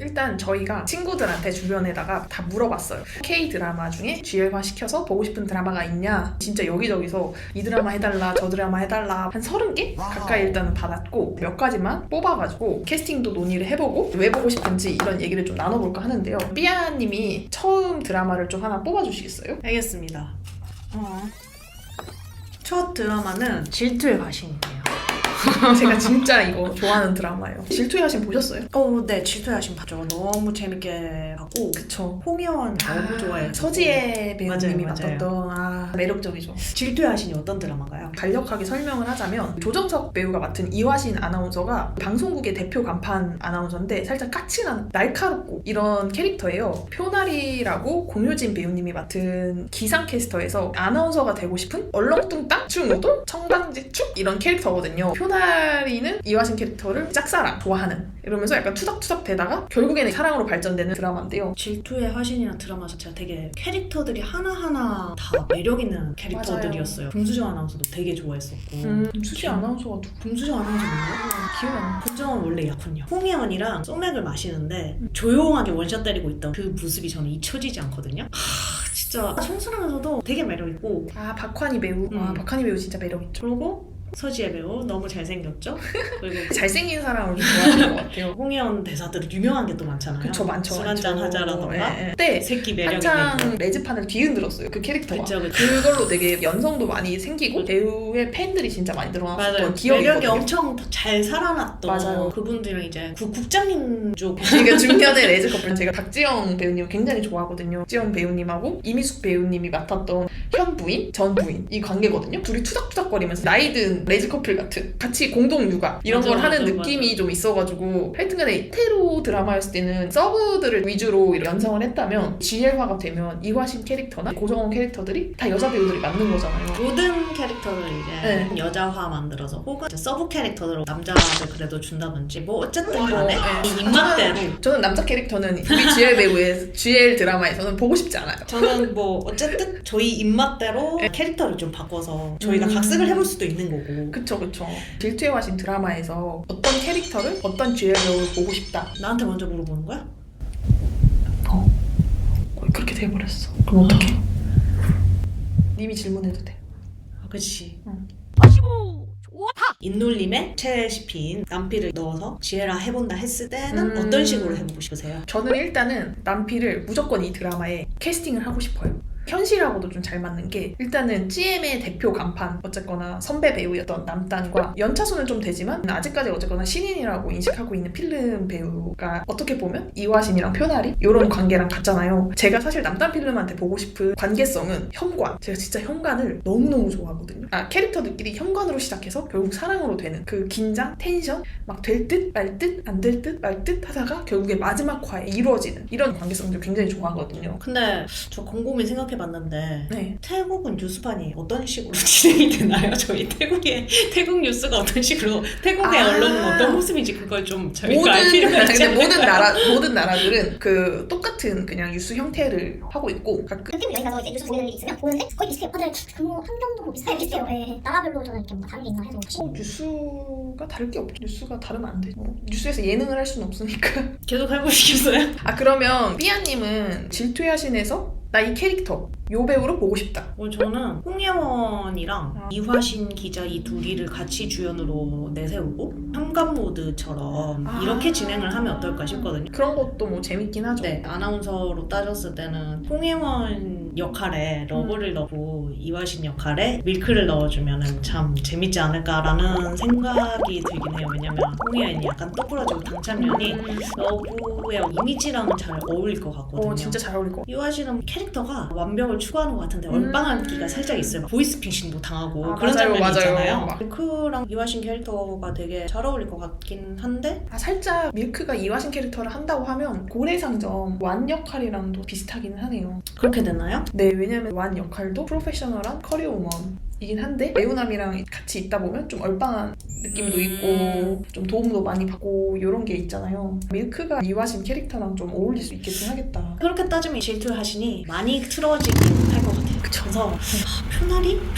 일단 저희가 친구들한테 주변에다가 다 물어봤어요. K-드라마 중에 GL화 시켜서 보고 싶은 드라마가 있냐? 진짜 여기저기서 이 드라마 해달라 저 드라마 해달라 한 30개 가까이 일단은 받았고 몇 가지만 뽑아가지고 캐스팅도 논의를 해보고 왜 보고 싶은지 이런 얘기를 좀 나눠볼까 하는데요. 삐아님이 처음 드라마를 좀 하나 뽑아주시겠어요? 알겠습니다. 첫 드라마는 질투의 과신이에요. 제가 진짜 이거 좋아하는 드라마예요. 질투의 여신 보셨어요? 네, 질투의 과신 봤죠. 너무 재밌게 봤고 그쵸. 홍혜원 너무 좋아해요. 서지혜 배우님이 맞아요. 맡았던 매력적이죠. 질투의 과신이 어떤 드라마인가요? 간략하게 설명을 하자면 조정석 배우가 맡은 이화신 아나운서가 방송국의 대표 간판 아나운서인데 살짝 까칠한 날카롭고 이런 캐릭터예요. 표나리라고 공효진 배우님이 맡은 기상캐스터에서 아나운서가 되고 싶은 얼렁뚱땅, 충우동, 청당지축 이런 캐릭터거든요. 표나리는 이화신 캐릭터를 짝사랑, 좋아하는 이러면서 약간 투닥투닥 되다가 결국에는 사랑으로 발전되는 드라마인데요. 질투의 화신이라는 드라마 자체가 되게 캐릭터들이 하나하나 다 매력있는 캐릭터들이었어요. 금수정 아나운서도 되게 좋아했었고 수지 아나운서가 누구? 금수정 아나운서 몰라요? 기억이 안 나. 금수정은 원래 약혼녀. 홍혜원이랑 소맥을 마시는데 조용하게 원샷 때리고 있던 그 모습이 저는 잊혀지지 않거든요. 진짜 청순하면서도 되게 매력있고 박환희 배우. 박환희 배우 진짜 매력있죠. 그리고 서지혜 배우 너무 잘생겼죠? 그리고 잘생긴 사람을 좀 좋아하는 것 같아요. 홍혜원 대사들이 유명한 게 또 많잖아요. 그쵸, 많죠. 술 한잔 하자라던가 네. 새끼 매력 한창 있는 레즈판을 뒤흔들었어요. 그 캐릭터가. 그쵸. 그걸로 되게 연성도 많이 생기고 배우의 팬들이 진짜 많이 늘어났었던 맞아요. 기억이 매력이 있거든요. 엄청 잘 살아났던 맞아요. 그분들이랑 이제 국장님 쪽 이게 중년의 레즈 커플. 제가 박지영 배우님 굉장히 좋아하거든요. 박지영 배우님하고 이미숙 배우님이 맡았던 현 부인, 전 부인 이 관계거든요. 둘이 투닥투닥거리면서 나이든 레즈 커플 같은 같이 공동 육아 이런 걸 하는 느낌이 좀 있어가지고 하여튼간에 테로 드라마였을 때는 서브들을 위주로 연상을 했다면 GL화가 되면 이화신 캐릭터나 고정원 캐릭터들이 다 여자 배우들이 맞는 거잖아요. 모든 캐릭터를 이제 여자화 만들어서 혹은 이제 서브 캐릭터로 남자를 그래도 준다든지 뭐 어쨌든 간에 이 입맛대로 저는 남자 캐릭터는 우리 GL 배우의 GL 드라마에서는 보고 싶지 않아요. 저는 뭐 어쨌든 저희 입맛대로 캐릭터를 좀 바꿔서 저희가 각색을 해볼 수도 있는 거고. 그쵸. 질투의 화신 드라마에서 어떤 캐릭터를 어떤 GL 배우를 보고 싶다. 나한테 먼저 물어보는 거야? 그렇게 돼버렸어. 그럼 어떡해? 님이 질문해도 돼. 그치. 아시고 좋다. 인놀림에 최시피인 남피를 넣어서 지혜라 해본다 했을 때는 어떤 식으로 해보고 싶으세요? 저는 일단은 남피를 무조건 이 드라마에 캐스팅을 하고 싶어요. 현실하고도 좀 잘 맞는 게 일단은 GM의 대표 간판 어쨌거나 선배 배우였던 남단과 연차수는 좀 되지만 아직까지 어쨌거나 신인이라고 인식하고 있는 필름 배우가 어떻게 보면 이화신이랑 표나리 이런 관계랑 같잖아요. 제가 사실 남단 필름한테 보고 싶은 관계성은 현관. 제가 진짜 현관을 너무너무 좋아하거든요. 캐릭터들끼리 현관으로 시작해서 결국 사랑으로 되는 그 긴장, 텐션 막 될 듯 말 듯 안 될 듯 말 듯 하다가 결국에 마지막 화에 이루어지는 이런 관계성들 굉장히 좋아하거든요. 근데 저 곰곰이 생각해봤는데 네. 태국은 뉴스판이 어떤 식으로 진행이 되나요? 저희 태국 뉴스가 어떤 식으로 태국의 언론은 어떤 모습인지 그걸 좀 저희가 알 필요가 있잖아요. 모든 나라들은 그 똑같은 그냥 뉴스 형태를 하고 있고 가끔 태국 여행 가서 이제 뉴스 보는 일이 있으면 보는데 거의 비슷해요. 다들 근무 환경도 뭐 비슷해요. 비슷해요. 네. 나라별로 저는 이렇게 뭐 다른 게 있나 해서 뉴스가 다를 게 없죠. 뉴스가 다르면 안 되죠. 뉴스에서 예능을 할 수는 없으니까. 계속 해보시겠어요? 그러면 삐아님은 질투의 화신에서 나 이 캐릭터 요 배우로 보고 싶다. 저는 홍예원이랑 이화신 기자 이 둘이를 같이 주연으로 내세우고 현관 모드처럼 이렇게 진행을 하면 어떨까 싶거든요. 그런 것도 뭐 재밌긴 하죠. 네, 아나운서로 따졌을 때는 홍혜원 역할에 러브를 넣고 이화신 역할에 밀크를 넣어주면 참 재밌지 않을까라는 생각이 들긴 해요. 왜냐면 홍혜원이 약간 똑부러지고 당찬면이 러브의 이미지랑은 잘 어울릴 것 같거든요. 진짜 잘 어울릴 것 같아요. 이화신은 캐릭터가 완벽을 추구하는 것 같은데 얼빵한기가 살짝 있어요. 보이스피싱도 당하고 그런 맞아요, 장면이 맞아요. 있잖아요. 밀크랑 이화신 캐릭터가 되게 잘 어울릴 것 같긴 한데 살짝 밀크가 이화신 캐릭터를 한다고 하면 고래상점 완 역할이랑도 비슷하기는 하네요. 그렇게 됐나요? 네, 왜냐면 완 역할도 프로페셔널한 커리어 우먼이긴 한데 레오남이랑 같이 있다 보면 좀 얼빵한 느낌도 있고 좀 도움도 많이 받고 이런 게 있잖아요. 밀크가 이화신 캐릭터랑 좀 어울릴 수 있겠긴 하겠다. 그렇게 따지면 질투의 화신이 많이 틀어지긴 할 것 같아요. 그래서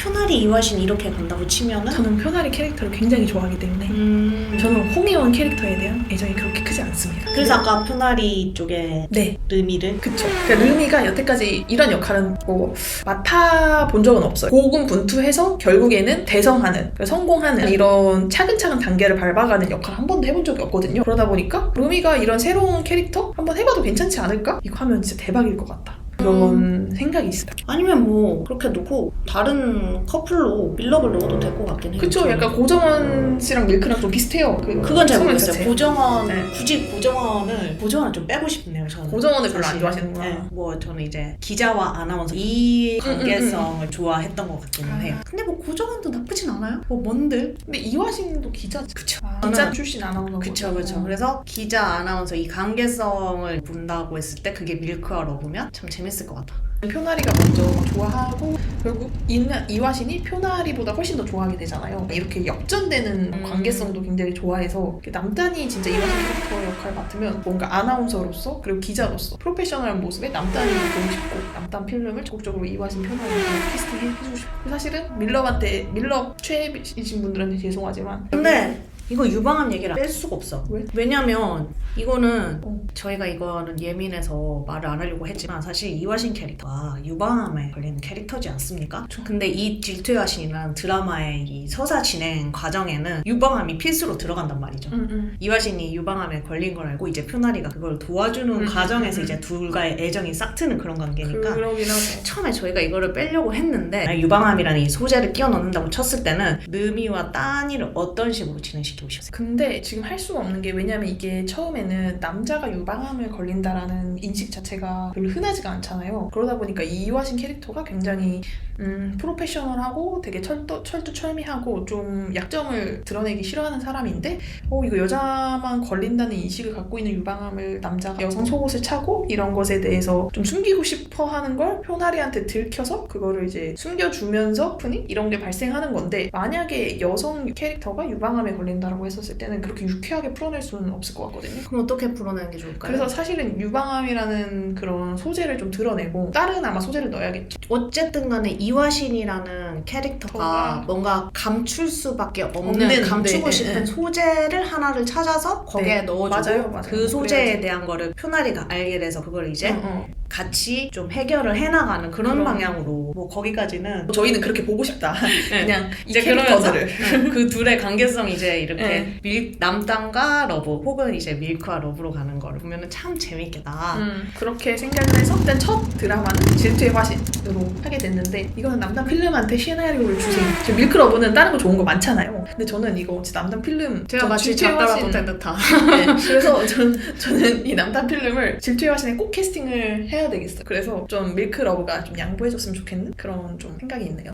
표나리 이와신 이렇게 간다고 치면은 저는 표나리 캐릭터를 굉장히 좋아하기 때문에 저는 홍혜원 캐릭터에 대한 애정이 그렇게 크지 않습니다. 그래서 아까 표나리 쪽에 네, 르미를 그쵸. 그러니까 르미가 여태까지 이런 역할은 뭐 맡아본 적은 없어요. 고군분투해서 결국에는 대성하는, 그러니까 성공하는 이런 차근차근 단계를 밟아가는 역할을 한 번도 해본 적이 없거든요. 그러다 보니까 르미가 이런 새로운 캐릭터 한번 해봐도 괜찮지 않을까? 이거 하면 진짜 대박일 것 같다. 그런 생각이 있어요. 아니면 뭐 그렇게 놓고 다른 커플로 밀럽을 넣어도 될 것 같긴 해요. 그쵸. 저는. 약간 고정원 씨랑 밀크랑 좀 비슷해요. 그건 잘 성향 모르겠어요. 자체. 고정원 네. 굳이 고정원을 좀 빼고 싶네요. 저는 고정원을 별로 안 사실. 좋아하시는구나. 네. 뭐 저는 이제 기자와 아나운서 이 관계성을 좋아했던 것 같기는 해요. 근데 뭐 고정원도 나쁘진 않아요. 뭐 뭔들. 근데 이화신도 기자지. 그쵸. 기자 출신 아나운서. 그쵸. 그래서 기자 아나운서 이 관계성을 본다고 했을 때 그게 밀크와 러브면 참 재밌을 것 같아. 표나리가 먼저 좋아하고 결국 이화신이 표나리보다 훨씬 더 좋아하게 되잖아요. 이렇게 역전되는 관계성도 굉장히 좋아해서 남단이 진짜 이화신 캐릭터 역할 맡으면 뭔가 아나운서로서 그리고 기자로서 프로페셔널한 모습에 남단이 보고 싶고 남단 필름을 적극적으로 이화신 표나리로 캐스팅해주고 싶고 사실은 밀럽 최애이신 분들한테 죄송하지만 근데 이거 유방암 얘기를 뺄 수가 없어. 왜? 왜냐면 이거는 어. 저희가 이거는 예민해서 말을 안 하려고 했지만 사실 이화신 캐릭터가 유방암에 걸리는 캐릭터지 않습니까? 그쵸. 근데 이 질투의 여신이라는 드라마의 이 서사 진행 과정에는 유방암이 필수로 들어간단 말이죠. 이화신이 유방암에 걸린 걸 알고 이제 표나리가 그걸 도와주는 과정에서 이제 둘과의 애정이 싹트는 그런 관계니까 그러긴 하죠. 처음에 저희가 이거를 빼려고 했는데 유방암이라는 이 소재를 끼워 넣는다고 쳤을 때는 르미와 따니를 어떤 식으로 진행시키고 싶어요? 근데 지금 할 수가 없는 게 왜냐면 이게 처음에는 남자가 유방암을 걸린다라는 인식 자체가 별로 흔하지가 않잖아요. 그러다 보니까 이 이화신 캐릭터가 굉장히 프로페셔널하고 되게 철두철미하고 좀 약점을 드러내기 싫어하는 사람인데 이거 여자만 걸린다는 인식을 갖고 있는 유방암을 남자가 여성 속옷을 차고 이런 것에 대해서 좀 숨기고 싶어 하는 걸 표나리한테 들켜서 그거를 이제 숨겨주면서 이런 게 발생하는 건데 만약에 여성 캐릭터가 유방암에 걸린다라고 했었을 때는 그렇게 유쾌하게 풀어낼 수는 없을 것 같거든요. 그럼 어떻게 풀어내는 게 좋을까요? 그래서 사실은 유방암이라는 그런 소재를 좀 드러내고 다른 아마 소재를 넣어야겠죠. 어쨌든 간에 이화신이라는 캐릭터가 뭔가 감출 수밖에 없는 없는, 감추고 네, 싶은 네. 소재를 하나를 찾아서 거기에 네, 넣어주고 맞아요. 그 소재에 그래야지. 대한 거를 표나리가 알게 돼서 그걸 이제 어. 같이 좀 해결을 해나가는 그런 그럼. 방향으로 뭐 거기까지는 저희는 그렇게 보고 싶다. 네. 그냥 이 이제 그러면서 캐릭터들을. 그 둘의 관계성 이제 이렇게 네. 남단과 러브 혹은 이제 밀크와 러브로 가는 거를 보면은 참 재밌겠다. 그렇게 생각을 해서 일단 첫 드라마는 질투의 화신으로 하게 됐는데 이거는 남단 필름한테 시나리오를 주세요. 저 밀크러브는 다른 거 좋은 거 많잖아요. 근데 저는 이거 진짜 남단 필름 제가 전 마치 질투의 작가라 화신- 못한 듯한. 네, 그래서 저는 이 남단 필름을 질투의 화신에 꼭 캐스팅을 해야 되겠어요. 그래서 좀 밀크러브가 좀 양보해줬으면 좋겠는 그런 좀 생각이 있네요.